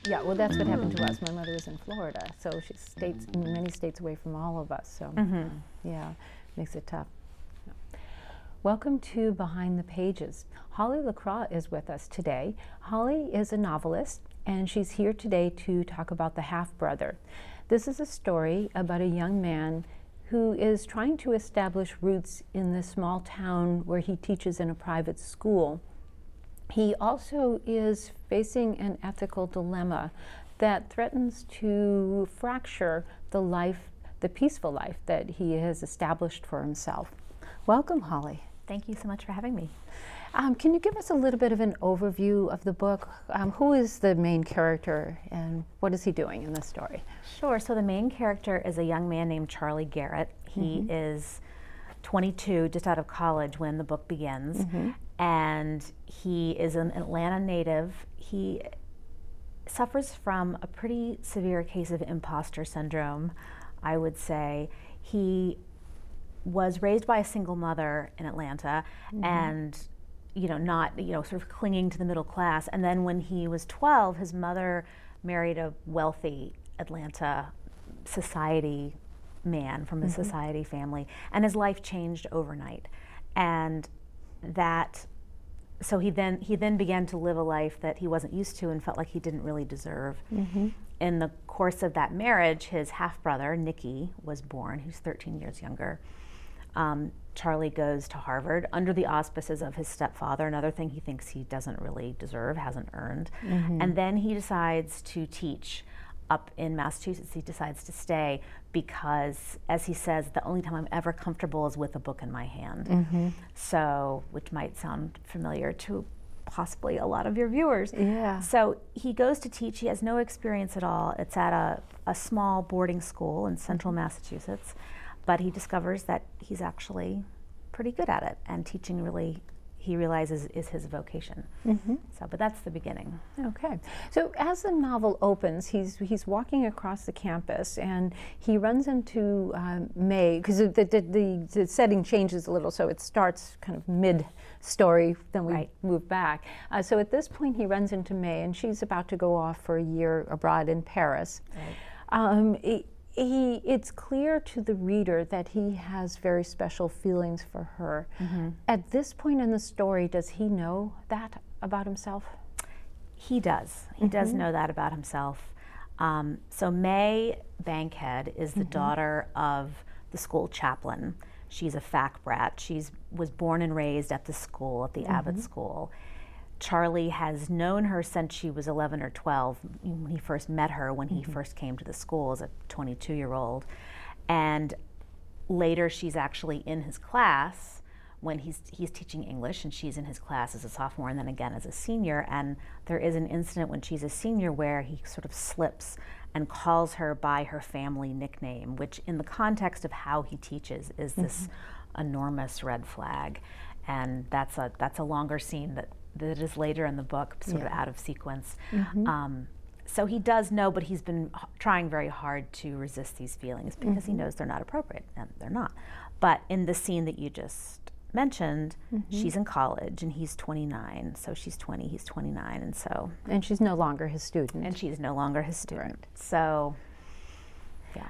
Yeah, well, that's what happened to us. My mother was in Florida, so she's many states away from all of us. So, yeah, makes it tough. Welcome to Behind the Pages. Holly LeCraw is with us today. Holly is a novelist, and she's here today to talk about The Half-Brother. This is a story about a young man who is trying to establish roots in the small town where he teaches in a private school. He also is facing an ethical dilemma that threatens to fracture the peaceful life that he has established for himself. Welcome, Holly. Thank you so much for having me. Can you give us a little bit of an overview of the book? Who is the main character and what is he doing in this story? Sure. So the main character is a young man named Charlie Garrett. He is 22, just out of college when the book begins. And he is an Atlanta native. He suffers from a pretty severe case of imposter syndrome, I would say. He was raised by a single mother in Atlanta and, not, sort of clinging to the middle class. And then when he was 12, his mother married a wealthy Atlanta society man from a society family, and his life changed overnight. And so he then began to live a life that he wasn't used to and felt like he didn't really deserve. In the course of that marriage, his half-brother, Nicky, was born, who's 13 years younger. Charlie goes to Harvard under the auspices of his stepfather, another thing he thinks he doesn't really deserve, hasn't earned. And then he decides to teach up in Massachusetts. He decides to stay because, as he says, the only time I'm ever comfortable is with a book in my hand. So, which might sound familiar to possibly a lot of your viewers. Yeah. So he goes to teach. He has no experience at all. It's at a small boarding school in central Massachusetts, but he discovers that he's actually pretty good at it, and teaching really, he realizes, is his vocation. But that's the beginning. Okay. So as the novel opens, he's walking across the campus, and he runs into May, because the setting changes a little, so it starts kind of mid-story, then we move back. So at this point, he runs into May, and she's about to go off for a year abroad in Paris. It's clear to the reader that he has very special feelings for her. At this point in the story, does he know that about himself? He does. He does know that about himself. So May Bankhead is the daughter of the school chaplain. She's a fac brat. She was born and raised at the school, at the Abbott School. Charlie has known her since she was 11 or 12, when he first met her, when he first came to the school as a 22-year-old. And later she's actually in his class when he's teaching English, and she's in his class as a sophomore and then again as a senior. And there is an incident when she's a senior where he sort of slips and calls her by her family nickname, which in the context of how he teaches is this enormous red flag. And that's a longer scene that is later in the book, sort of out of sequence. So he does know, but he's been trying very hard to resist these feelings because he knows they're not appropriate, and they're not. But in the scene that you just mentioned, she's in college and he's 29, so she's 20, he's 29, and so... And she's no longer his student. And she's no longer his student. So, yeah.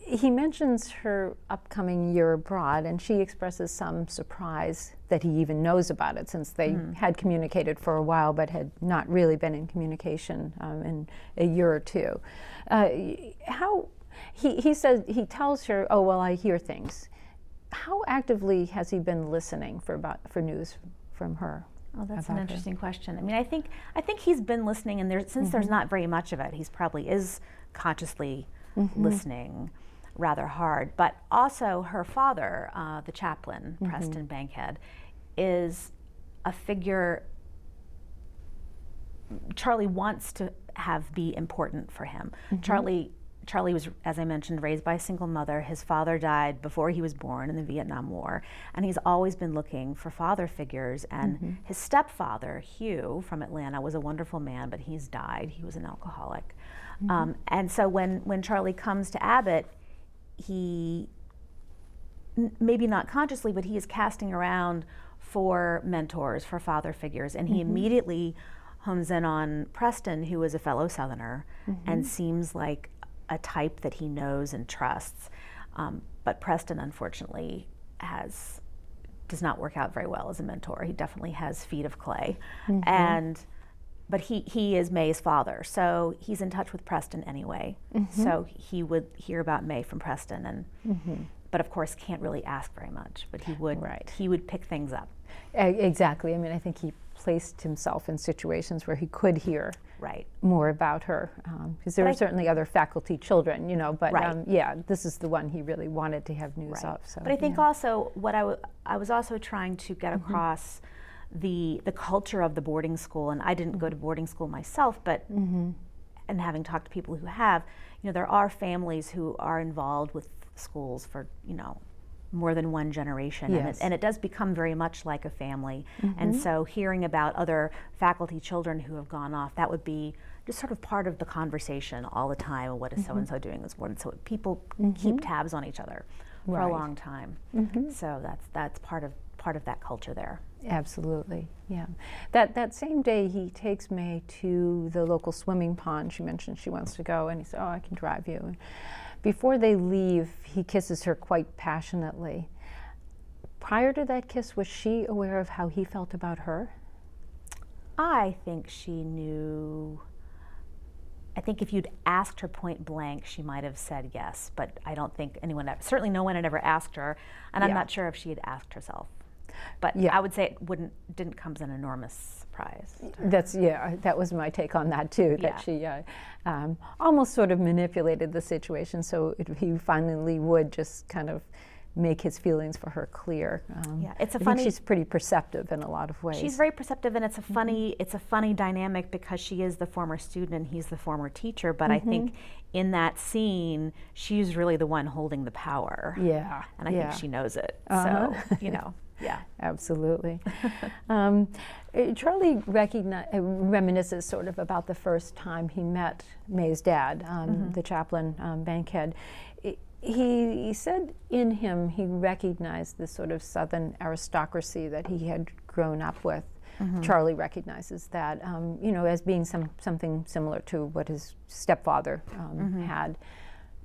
He mentions her upcoming year abroad, and she expresses some surprise that he even knows about it, since they had communicated for a while but had not really been in communication in a year or two. He tells her, "Oh, well, I hear things." How actively has he been listening for news from her? Oh, that's an interesting question. I mean, I think he's been listening, and since there's not very much of it, he's probably is consciously listening rather hard. But also her father, the chaplain, Preston Bankhead, is a figure Charlie wants to have be important for him. Charlie was, as I mentioned, raised by a single mother. His father died before he was born in the Vietnam War, and he's always been looking for father figures. And his stepfather, Hugh, from Atlanta, was a wonderful man, but he's died. He was an alcoholic. And so when Charlie comes to Abbott, he maybe not consciously, but he is casting around for mentors, for father figures, and he immediately hones in on Preston, who is a fellow Southerner, and seems like a type that he knows and trusts. But Preston, unfortunately, does not work out very well as a mentor. He definitely has feet of clay, but he is May's father, so he's in touch with Preston anyway. So he would hear about May from Preston, and but of course can't really ask very much. But he would pick things up. Exactly. I mean, I think he placed himself in situations where he could hear more about her, because there were certainly other faculty children, you know, but yeah, this is the one he really wanted to have news of. So, but I think also what I was also trying to get across the culture of the boarding school, and I didn't go to boarding school myself, but and having talked to people who have, you know, there are families who are involved with schools for, you know, more than one generation, and it does become very much like a family. And so hearing about other faculty children who have gone off, that would be just sort of part of the conversation all the time. What is so-and-so doing this board? And so people keep tabs on each other for a long time. So that's part of that culture there. Absolutely, yeah. That same day, he takes May to the local swimming pond. She mentioned she wants to go, and he said, "Oh, I can drive you." Before they leave, he kisses her quite passionately. Prior to that kiss, was she aware of how he felt about her? I think she knew. I think if you'd asked her point blank, she might have said yes, but I don't think certainly no one had ever asked her, and I'm not sure if she had asked herself. But I would say it didn't come as an enormous surprise. That was my take on that too. That she almost sort of manipulated the situation so he finally would just kind of make his feelings for her clear. I think she's pretty perceptive in a lot of ways. She's very perceptive, and it's a funny dynamic because she is the former student and he's the former teacher. But I think in that scene, she's really the one holding the power. Yeah, and I think she knows it. So you know. Yeah, absolutely. Charlie reminisces sort of about the first time he met May's dad, the chaplain, Bankhead. He said in him he recognized this sort of Southern aristocracy that he had grown up with. Charlie recognizes that, you know, as being something similar to what his stepfather had.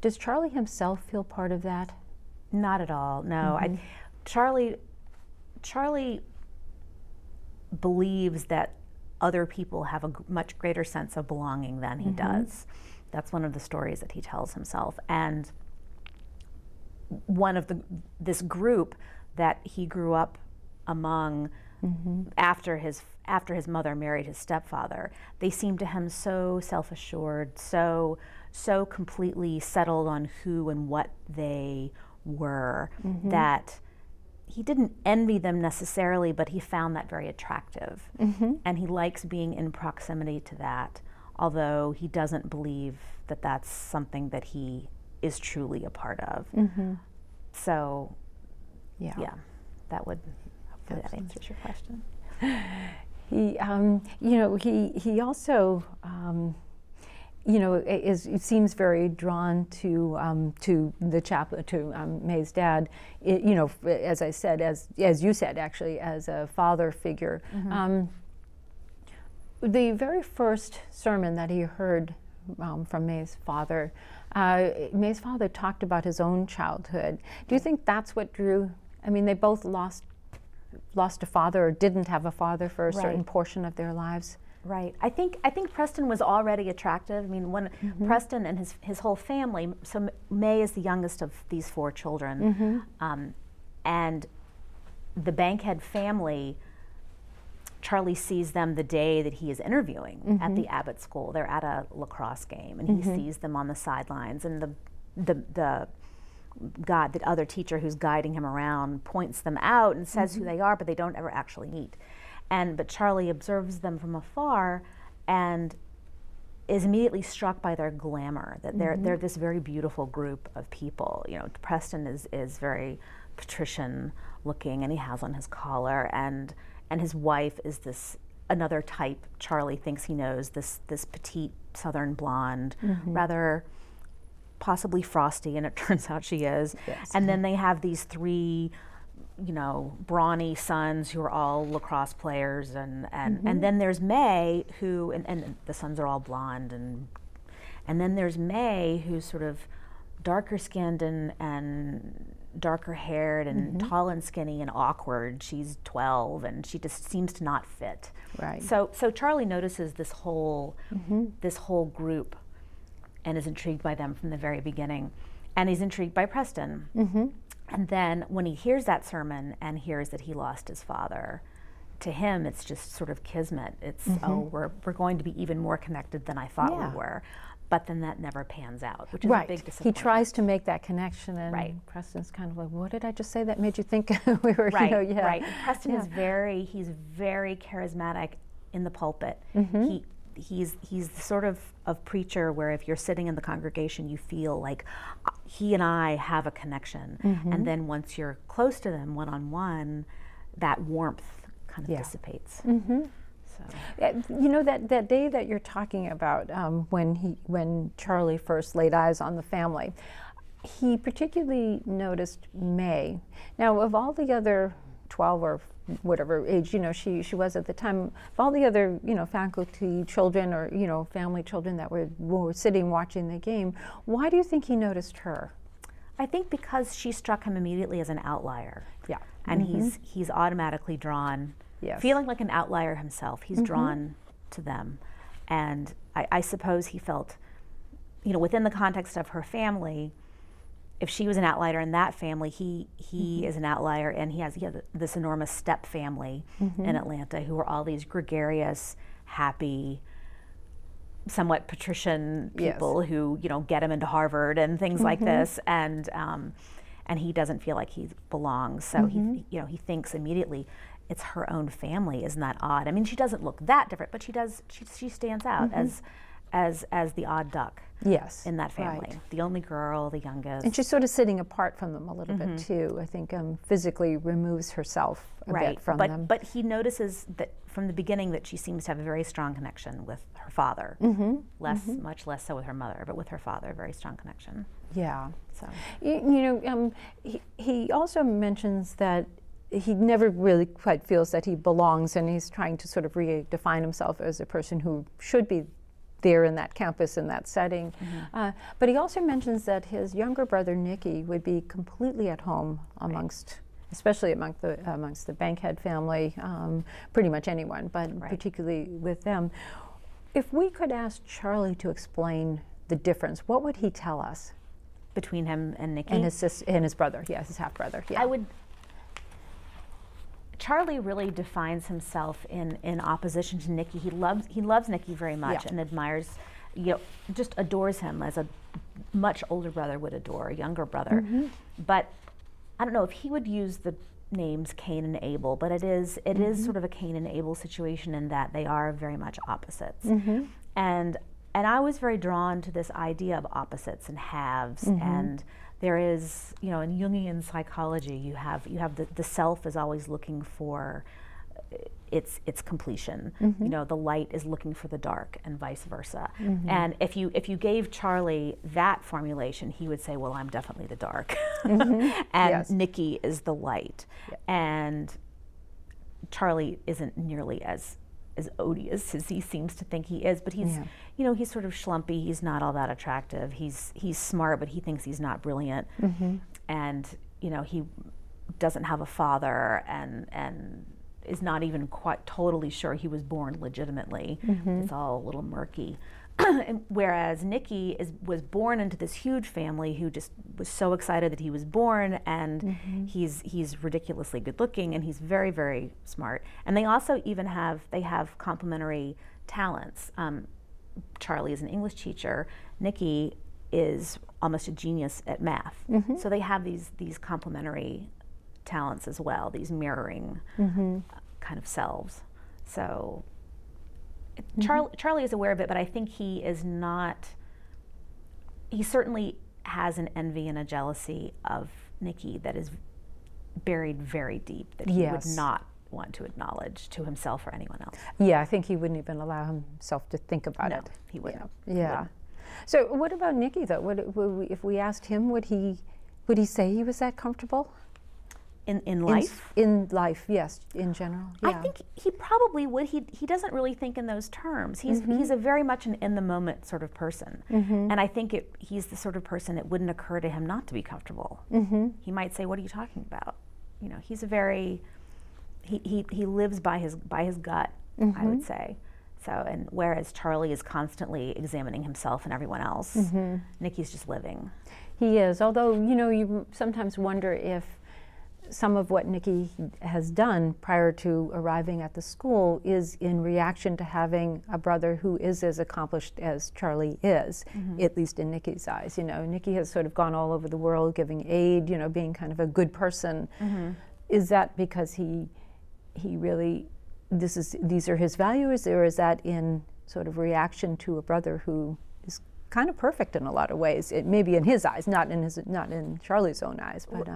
Does Charlie himself feel part of that? Not at all, no. Charlie believes that other people have a much greater sense of belonging than he does. That's one of the stories that he tells himself. And one of this group that he grew up among after his mother married his stepfather, they seemed to him so self-assured, so completely settled on who and what they were, that he didn't envy them necessarily, but he found that very attractive. And he likes being in proximity to that, although he doesn't believe that that's something that he is truly a part of. So, yeah, hopefully that answers your question. He, you know, he also, you know, it seems very drawn to the chaplain, to May's dad. You know, as I said, as you said, actually, as a father figure. The very first sermon that he heard from May's father talked about his own childhood. Do you think that's what drew? I mean, they both lost a father or didn't have a father for a certain portion of their lives. Right. I think Preston was already attractive. I mean, when Preston and his whole family. So May is the youngest of these 4 children, and the Bankhead family. Charlie sees them the day that he is interviewing at the Abbott School. They're at a lacrosse game, and he sees them on the sidelines. And the other teacher who's guiding him around points them out and says who they are, but they don't ever actually meet. But Charlie observes them from afar and is immediately struck by their glamour, that they're this very beautiful group of people. You know, Preston is very patrician looking, and he has on his collar, and his wife is this another type Charlie thinks he knows, this petite Southern blonde, rather possibly Frosty, and it turns out she is. Yes. And then they have these three, you know, brawny sons who are all lacrosse players, and then there's May, who, and the sons are all blonde, and then there's May, who's sort of darker skinned and darker haired and tall and skinny and awkward. She's 12 and she just seems to not fit. Right. So Charlie notices this whole group and is intrigued by them from the very beginning. And he's intrigued by Preston. And then when he hears that sermon and hears that he lost his father, to him it's just sort of kismet. It's, oh, we're going to be even more connected than I thought we were. But then that never pans out, which is a big disappointment. He tries to make that connection, and Preston's kind of like, what did I just say that made you think we were, you know, Right, and Preston is he's very charismatic in the pulpit. He's the sort of preacher where if you're sitting in the congregation, you feel like he and I have a connection. And then once you're close to them one-on-one, that warmth kind of dissipates. You know, that day that you're talking about, when Charlie first laid eyes on the family, he particularly noticed May. Now, of all the other 12 or whatever age, you know, she was at the time, of all the other, you know, faculty children or, you know, family children that were sitting watching the game, why do you think he noticed her? I think because she struck him immediately as an outlier. Yeah. And he's automatically drawn. Yes. Feeling like an outlier himself, he's drawn to them. And I suppose he felt, you know, within the context of her family, if she was an outlier in that family, he is an outlier, and he has this enormous step family in Atlanta who are all these gregarious, happy, somewhat patrician people who, you know, get him into Harvard and things like this, and he doesn't feel like he belongs. So he thinks immediately, it's her own family. Isn't that odd? I mean, she doesn't look that different, but she does. She stands out as the odd duck. Yes. In that family, the only girl, the youngest. And she's sort of sitting apart from them a little bit too. I think physically removes herself a bit from them. But he notices that from the beginning that she seems to have a very strong connection with her father. Much less so with her mother, but with her father, a very strong connection. Yeah. So you know, he also mentions that he never really quite feels that he belongs, and he's trying to sort of redefine himself as a person who should be there in that campus, in that setting. But he also mentions that his younger brother, Nicky, would be completely at home amongst, especially amongst the Bankhead family, pretty much anyone, but particularly with them. If we could ask Charlie to explain the difference, what would he tell us? Between him and Nicky? And his brother, yes, his half-brother. Yeah. Charlie really defines himself in opposition to Nicky. He loves Nicky very much and admires, you know, just adores him as a much older brother would adore a younger brother. But I don't know if he would use the names Cain and Abel, but it is sort of a Cain and Abel situation in that they are very much opposites. And I was very drawn to this idea of opposites and halves, and there is, you know, in Jungian psychology, you have the self is always looking for its completion. You know, the light is looking for the dark, and vice versa. And if you gave Charlie that formulation, he would say, "Well, I'm definitely the dark, and Nicky is the light." And Charlie isn't nearly as odious as he seems to think he is, but he's, you know, he's sort of schlumpy. He's not all that attractive. He's smart, but he thinks he's not brilliant. And you know, he doesn't have a father, and is not even quite totally sure he was born legitimately. It's all a little murky. Whereas Nicky was born into this huge family who just was so excited that he was born, and he's ridiculously good looking, and he's very, very smart. And they also even have complementary talents. Charlie is an English teacher. Nicky is almost a genius at math. So they have these complementary talents as well, these mirroring kind of selves. So Charlie is aware of it, but I think he certainly has an envy and a jealousy of Nicky that is buried very deep, that he would not want to acknowledge to himself or anyone else. Yeah, I think he wouldn't even allow himself to think about it. He wouldn't. Yeah. So what about Nikki, though? If we asked him, would he say he was that comfortable? In life? In life, yes, in general. Yeah. I think he probably would. He doesn't really think in those terms. He's a very much an in-the-moment sort of person. And I think he's the sort of person it wouldn't occur to him not to be comfortable. He might say, what are you talking about? You know, he's a very, he lives by his gut, I would say. So, and whereas Charlie is constantly examining himself and everyone else, Nikki's just living. He is, although, you know, you sometimes wonder if some of what Nikki has done prior to arriving at the school is in reaction to having a brother who is as accomplished as Charlie is, at least in Nikki's eyes. You know, Nikki has sort of gone all over the world giving aid, you know, being kind of a good person. Is that because he really, these are his values, or is that in sort of reaction to a brother who is kind of perfect in a lot of ways? It maybe in his eyes, not in Charlie's own eyes, but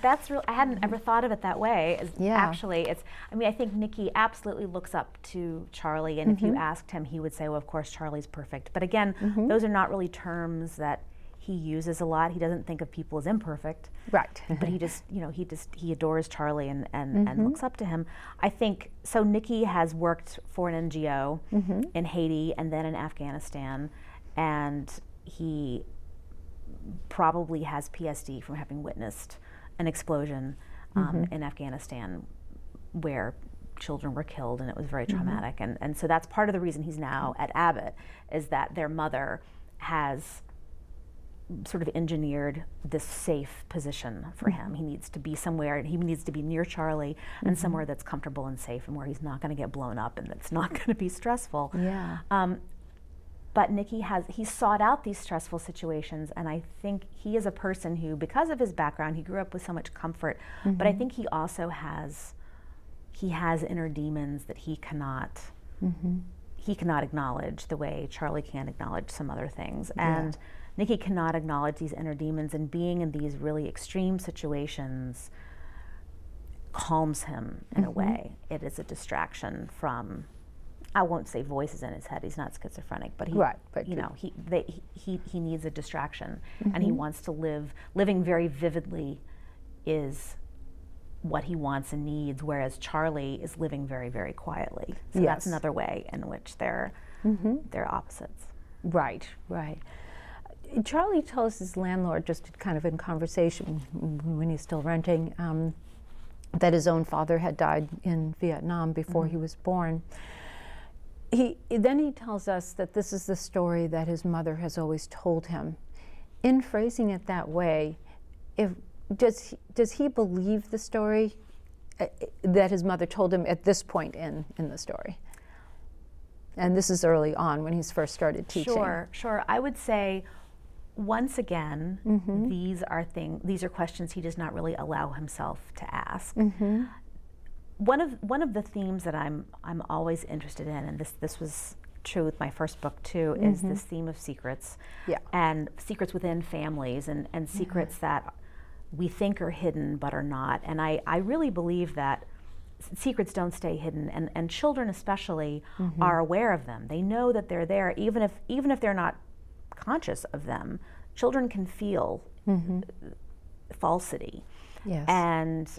that's real. I hadn't ever thought of it that way. Actually, I mean, I think Nikki absolutely looks up to Charlie, and if you asked him, he would say, well, of course Charlie's perfect. But again, those are not really terms that he uses a lot. He doesn't think of people as imperfect. Right. But he just, you know, he adores Charlie and looks up to him. I think, so Nikki has worked for an NGO in Haiti and then in Afghanistan, and he probably has PSD from having witnessed an explosion in Afghanistan where children were killed, and it was very traumatic. And so that's part of the reason he's now at Abbott, is that their mother has sort of engineered this safe position for him. He needs to be somewhere, and he needs to be near Charlie and somewhere that's comfortable and safe and where he's not going to get blown up and that's not going to be stressful. But Nikki he sought out these stressful situations, and I think he is a person who, because of his background, he grew up with so much comfort, but I think he also has inner demons that he cannot acknowledge the way Charlie can't acknowledge some other things. And Nikki cannot acknowledge these inner demons, and being in these really extreme situations calms him in a way. It is a distraction from, I won't say voices in his head, he's not schizophrenic, but he needs a distraction, and he wants to living very vividly is what he wants and needs, whereas Charlie is living very, very quietly. So that's another way in which they're opposites. Right. Charlie tells his landlord, just kind of in conversation when he's still renting, that his own father had died in Vietnam before he was born. Then he tells us that this is the story that his mother has always told him. In phrasing it that way, does he believe the story that his mother told him at this point in the story? And this is early on when he's first started teaching. Sure. I would say, once again, these are questions he does not really allow himself to ask. One of the themes that I'm always interested in, and this was true with my first book too, is this theme of secrets, and secrets within families, and secrets that we think are hidden but are not. And I really believe that secrets don't stay hidden, and children especially are aware of them. They know that they're there, even if they're not conscious of them. Children can feel falsity. And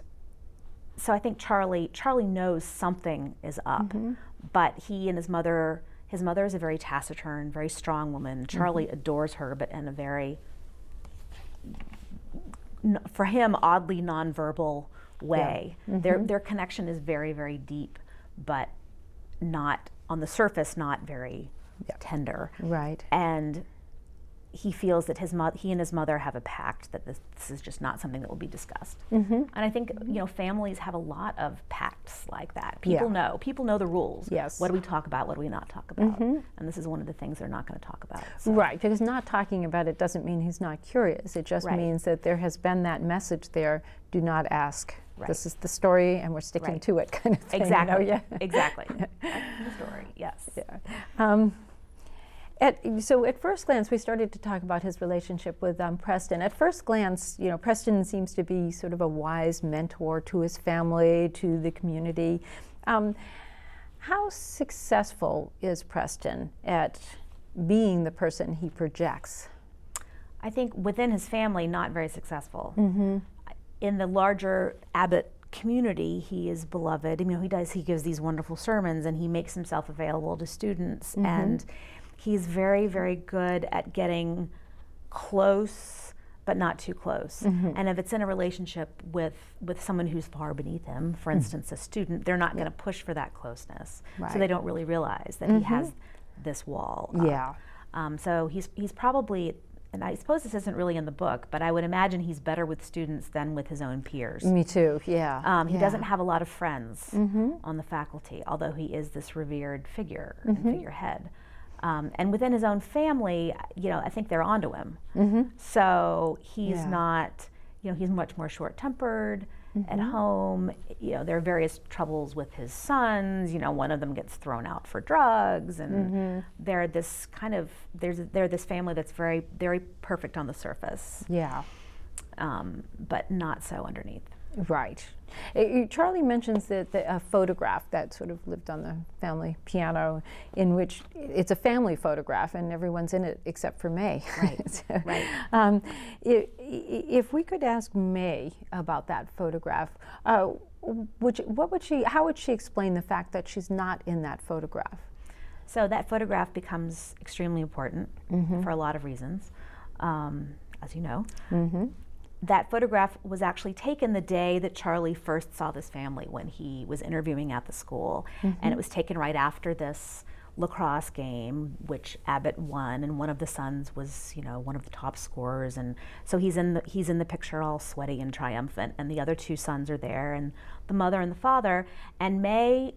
so I think Charlie knows something is up, but he and his mother is a very taciturn, very strong woman. Charlie adores her, but in a very, for him, oddly nonverbal way. Their connection is very, very deep, but not, on the surface, not very tender. Right. And he feels that he and his mother have a pact that this is just not something that will be discussed. And I think families have a lot of pacts like that. People know the rules. What do we talk about? What do we not talk about? And this is one of the things they're not going to talk about. So. Right, because not talking about it doesn't mean he's not curious. It just means that there has been that message there. Do not ask. This is the story, and we're sticking to it, kind of thing. Exactly. Exactly. That's the story. Yes. So at first glance, we started to talk about his relationship with Preston. At first glance, Preston seems to be sort of a wise mentor to his family, to the community. How successful is Preston at being the person he projects? I think within his family, not very successful. In the larger Abbott community, he is beloved. He gives these wonderful sermons, and he makes himself available to students, and he's very, very good at getting close, but not too close. And if it's in a relationship with someone who's far beneath him, for instance, a student, they're not going to push for that closeness. So they don't really realize that he has this wall up. So he's probably, and I suppose this isn't really in the book, but I would imagine he's better with students than with his own peers. Me too, yeah. He doesn't have a lot of friends on the faculty, although he is this revered figure and figurehead. And within his own family, I think they're onto him. So he's not, he's much more short-tempered at home. There are various troubles with his sons. One of them gets thrown out for drugs, and they're this kind of, they're this family that's very, very perfect on the surface. But not so underneath. Right. Charlie mentions that a photograph that sort of lived on the family piano, in which it's a family photograph and everyone's in it except for May. So, if we could ask May about that photograph, how would she explain the fact that she's not in that photograph? So that photograph becomes extremely important for a lot of reasons, as you know. That photograph was actually taken the day that Charlie first saw this family, when he was interviewing at the school. And it was taken right after this lacrosse game, which Abbott won, and one of the sons was, one of the top scorers. And so he's in the picture all sweaty and triumphant, and the other two sons are there, and the mother and the father. And May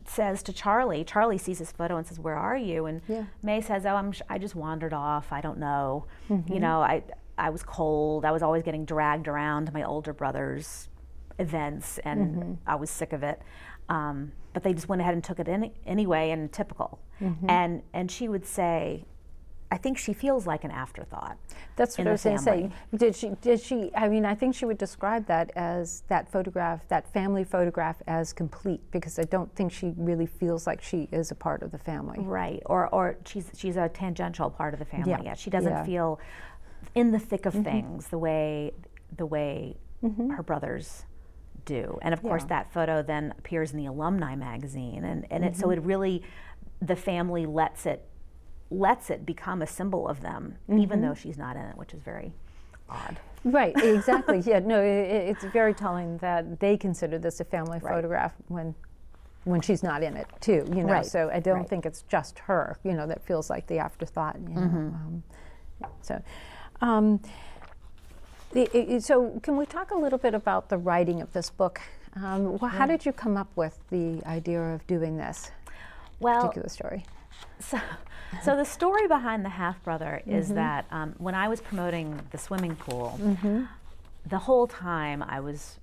says to Charlie sees his photo and says, "Where are you?" And May says, "Oh, I just wandered off. I don't know. I was cold. I was always getting dragged around to my older brother's events, and I was sick of it. But they just went ahead and took it anyway, and typical." And she would say, I think she feels like an afterthought. That's what I was going to say. Did she, I think she would describe that as that photograph, that family photograph, as complete, because I don't think she really feels like she is a part of the family. Right, or she's a tangential part of the family. Yeah. She doesn't feel in the thick of things the way her brothers do. And of course that photo then appears in the alumni magazine, and so it really, the family lets it become a symbol of them, even though she's not in it, which is very odd. Right, exactly. It's very telling that they consider this a family photograph when she's not in it too, so I don't think it's just her, that feels like the afterthought, So can we talk a little bit about the writing of this book? How did you come up with the idea of doing this particular story? So the story behind the half-brother is that when I was promoting the swimming pool, the whole time I was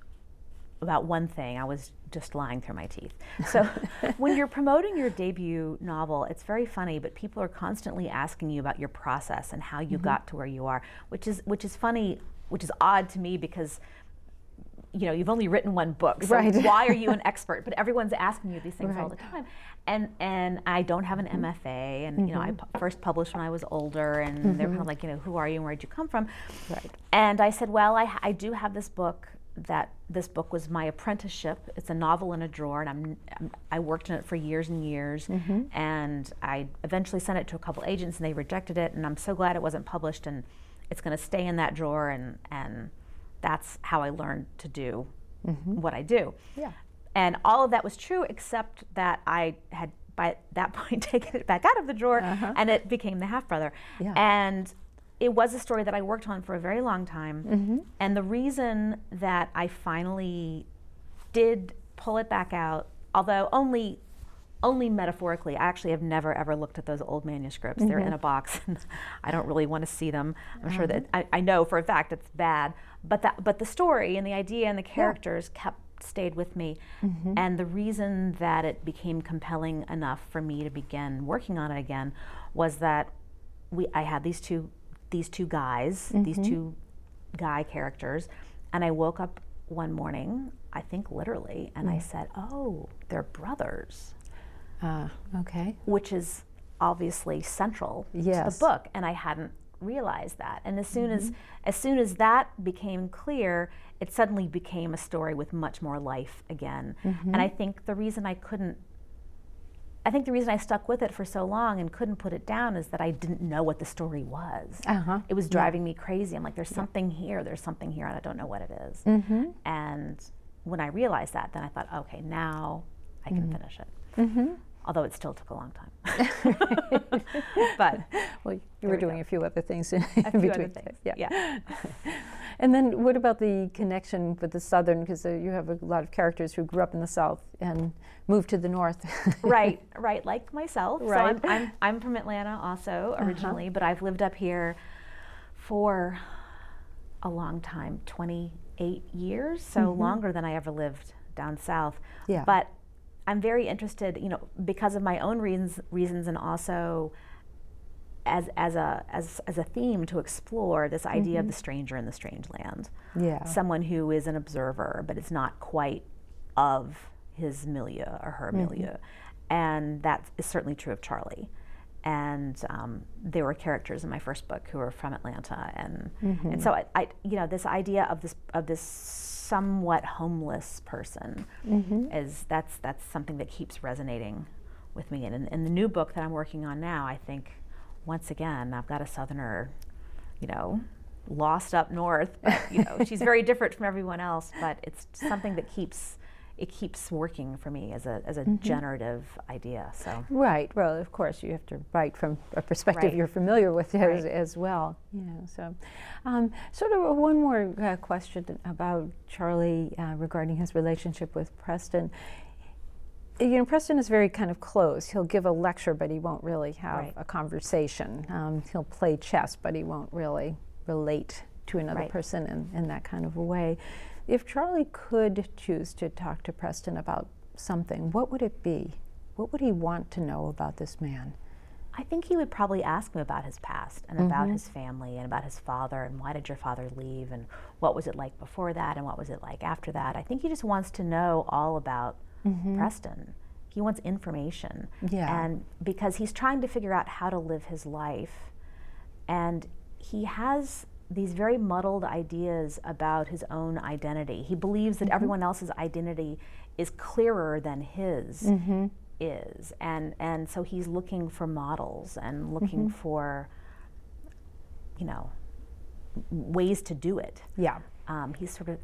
about one thing, I was just lying through my teeth. So when you're promoting your debut novel, it's very funny, but people are constantly asking you about your process and how you got to where you are, which is funny, which is odd to me, because you've only written one book, so why are you an expert? But everyone's asking you these things all the time. And I don't have an MFA, and I first published when I was older, and they're kind of like, who are you and where'd you come from? And I said, well, I do have this book. This book was my apprenticeship. It's a novel in a drawer, and I worked in it for years and years, and I eventually sent it to a couple agents, and they rejected it, and I'm so glad it wasn't published, and it's going to stay in that drawer, and that's how I learned to do what I do. And all of that was true, except that I had by that point taken it back out of the drawer, and it became The Half-Brother. And it was a story that I worked on for a very long time, and the reason that I finally did pull it back out, although only metaphorically, I actually have never ever looked at those old manuscripts. They're in a box, and I don't really want to see them. I'm sure that I know for a fact it's bad, but the story and the idea and the characters stayed with me, and the reason that it became compelling enough for me to begin working on it again was that I had these two guys, these two guy characters, and I woke up one morning, I think literally, and I said, "Oh, they're brothers." Okay. Which is obviously central Yes. to the book, and I hadn't realized that. And as soon as that became clear, it suddenly became a story with much more life again. And I think the reason I stuck with it for so long and couldn't put it down is that I didn't know what the story was. It was driving me crazy. I'm like, there's something here, and I don't know what it is. And when I realized that, then I thought, okay, now I can finish it. Although it still took a long time. But well, you were doing a few other things in a few between. other things. Yeah. And then what about the connection with the Southern? Because you have a lot of characters who grew up in the South and moved to the North. Right, like myself. Right. So I'm from Atlanta also originally, but I've lived up here for a long time, 28 years, so longer than I ever lived down south. Yeah. But I'm very interested, because of my own reasons, and also as a theme to explore this idea of the stranger in the strange land. Yeah. Someone who is an observer, but is not quite of his milieu or her milieu. And that is certainly true of Charlie. And there were characters in my first book who were from Atlanta, and so I this idea of this somewhat homeless person that's something that keeps resonating with me. And in the new book that I'm working on now, I think once again I've got a Southerner, lost up north, but she's very different from everyone else. But it's something that keeps working for me as a generative idea. So right. Well, of course, you have to write from a perspective you're familiar with as well. So sort of one more question about Charlie regarding his relationship with Preston. Preston is very kind of close. He'll give a lecture, but he won't really have a conversation. He'll play chess, but he won't really relate to another person in that kind of a way. If Charlie could choose to talk to Preston about something, what would it be? What would he want to know about this man? I think he would probably ask him about his past and about his family and about his father, and why did your father leave, and what was it like before that, and what was it like after that. I think he just wants to know all about Preston. He wants information. And because he's trying to figure out how to live his life, and he has these very muddled ideas about his own identity. He believes that everyone else's identity is clearer than his is, and so he's looking for models and looking for, ways to do it.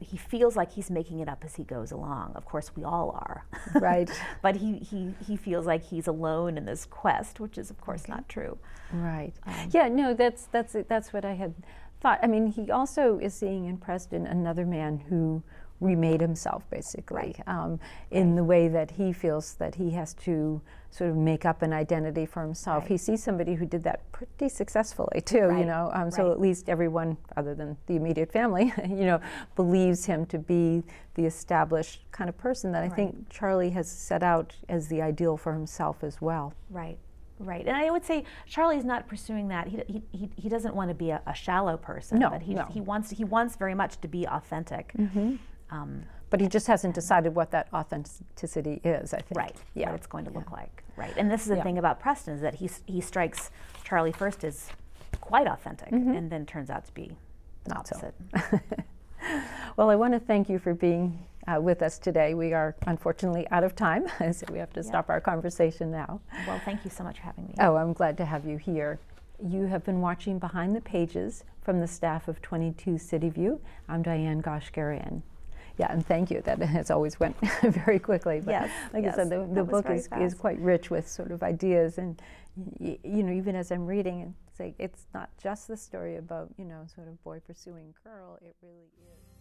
He feels like he's making it up as he goes along. Of course, we all are. Right. But he feels like he's alone in this quest, which is, of course, not true. Right. No, that's what I had thought. I mean, he also is seeing in Preston another man who remade himself, basically, in the way that he feels that he has to sort of make up an identity for himself. He sees somebody who did that pretty successfully too, so at least everyone other than the immediate family, believes him to be the established kind of person that I think Charlie has set out as the ideal for himself as well. Right. And I would say Charlie's not pursuing that. He doesn't want to be a shallow person. No, but he wants very much to be authentic. But he just hasn't decided what that authenticity is, I think. Right. What it's going to look like. Right. And this is the thing about Preston, is that he strikes Charlie first as quite authentic, and then turns out to be the opposite. So. Well, I want to thank you for being with us today. We are unfortunately out of time, so we have to stop our conversation now. Well, thank you so much for having me. Oh, I'm glad to have you here. You have been watching Behind the Pages from the staff of 22 City View. I'm Diane Goshgarian. Yeah, and thank you. That has always went very quickly. But like I said, the book is quite rich with sort of ideas, and even as I'm reading, it's not just the story about sort of boy pursuing girl. It really is.